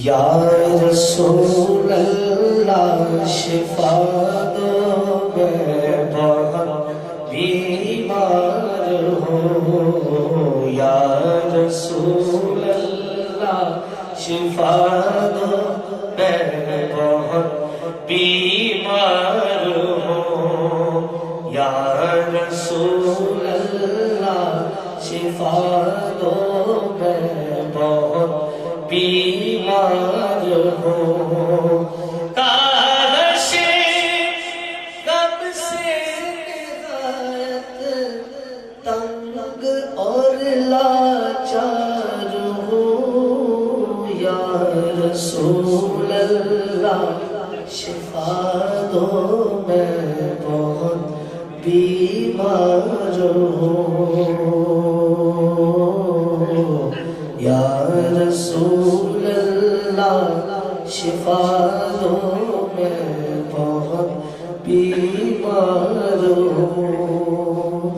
یا رسول اللہ شفا دو میں بہت بیمار ہوں، یا رسول اللہ شفا دو میں بہت بیمار ہوں، یا رسول اللہ شفا دو میں بہت بیمار ہوں۔ کاش غم سے نہایت تنگ اور لاچار ہوں، یا رسول اللہ شفا دو میں بہت بیمار ہوں، یا رسول اللہ شفا دو میں بہت بیمار ہوں۔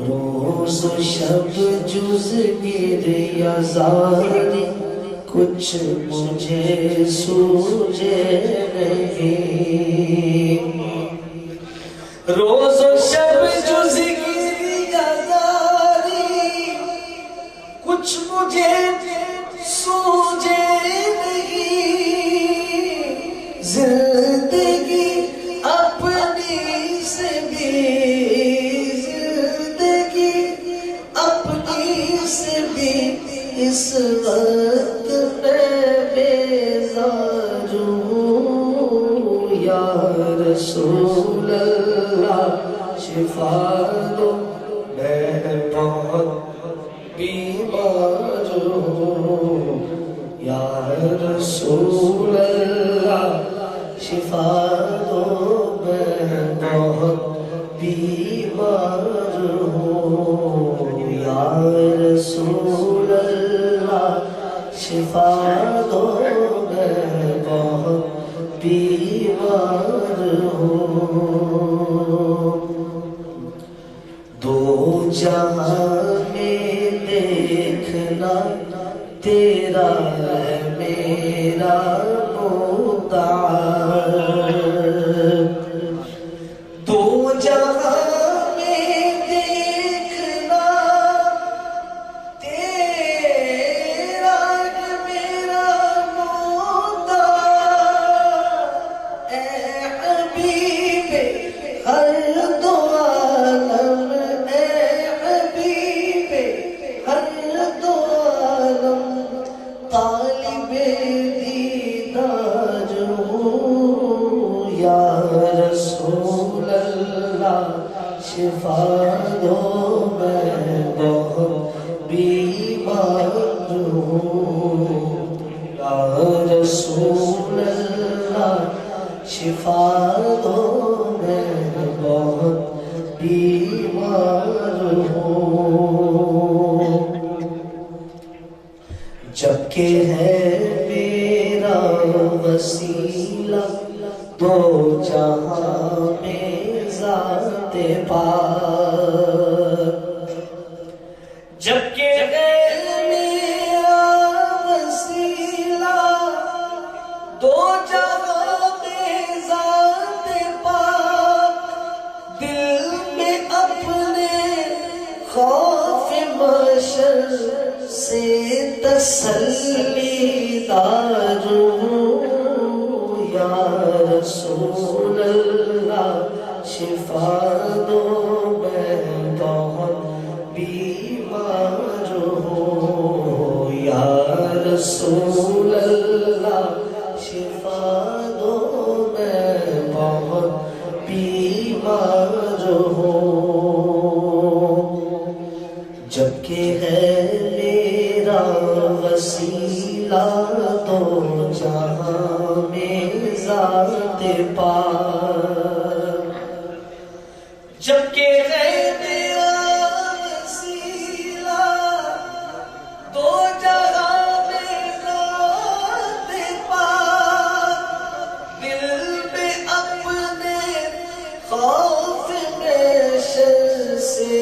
روز و شب جز گریہ زاری کچھ مجھے سوجے نہیں، روز و شب جز گریہ زاری کچھ مجھے سوجے نہیں، زندگی اپنی سے بھی، زندگی اپنی سے بھی اس وقت میں بیزار ہوں، یا رسول اللہ شفا دو میں بہت بیمار ہوں، یا رسول اللہ شفا دو میں بہت بیمار ہوں، یا رسول اللہ شفا دو میں بہت بیمار ہوں۔ دو جہاں میں دیکھنا تیرا ہے میرا مدعا، دو جہاں میں دیکھنا تیرا ہے میرا مدعا، اے حبیب ہر دو عالم، اے حبیب ہر دو عالم، طالب دیدار ہوں، یا رسول اللہ شفا دو میں بہت بیمار ہوں، یا رسول اللہ شفا دو میں بہت بیمار ہوں۔ جبکہ ہے میرا وسیلہ دو جہاں میں ذات پاک، جبکہ ہے میرا وسیلہ دو جہاں میں ذات پاک، دل میں اپنے خوف محشر سے تسلی دار ہوں، یا رسول اللہ شفا دو میں بہت بیمار ہوں، یا رسول اللہ شفا دو میں بہت بیمار ہوں۔ جبکہ ہے میرا وسیلہ دو جہاں میں ذات پاک، جبکہ ہے میرا وسیلہ دو جہاں میں ذات پاک، دل میں اپنے خوف میں شر سے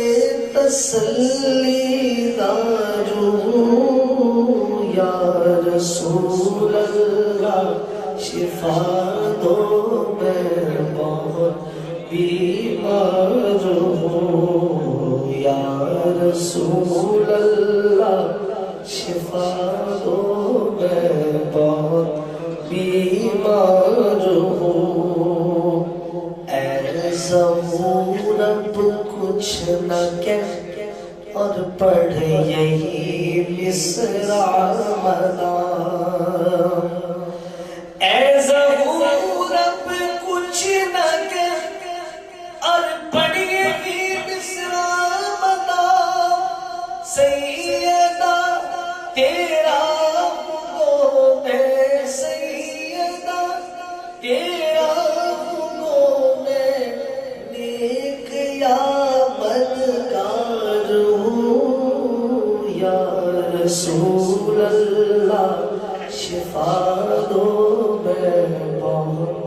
تسلی دار ہوں، یا رسول اللہ شفا دو میں بہت بیمار ہوں یا رسول اللہ شفا دو میں بہت بیمار ہوں اے ظہور اب کچھ نہ کہہ اور پڑھ یہی مصرع منا اے ظہور اب کچھ نہ کہہ اور پڑھ یہی مصرع منا سیدہ تیرا ہوں میں سیدہ تیرا ہوں میں نیک یا بدکار ہوں یا رسول اللہ شفا دو میں بہت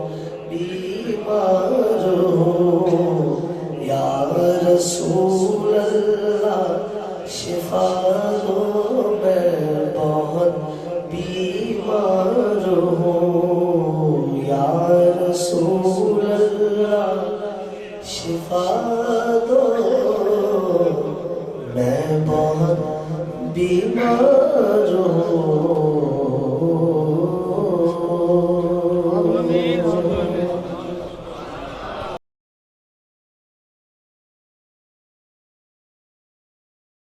بیمار ہوں یا رسول اللہ شفا دو میں بہت بیمار ہوں یا رسول اللہ شفا دو میں بہت بیمار ہوں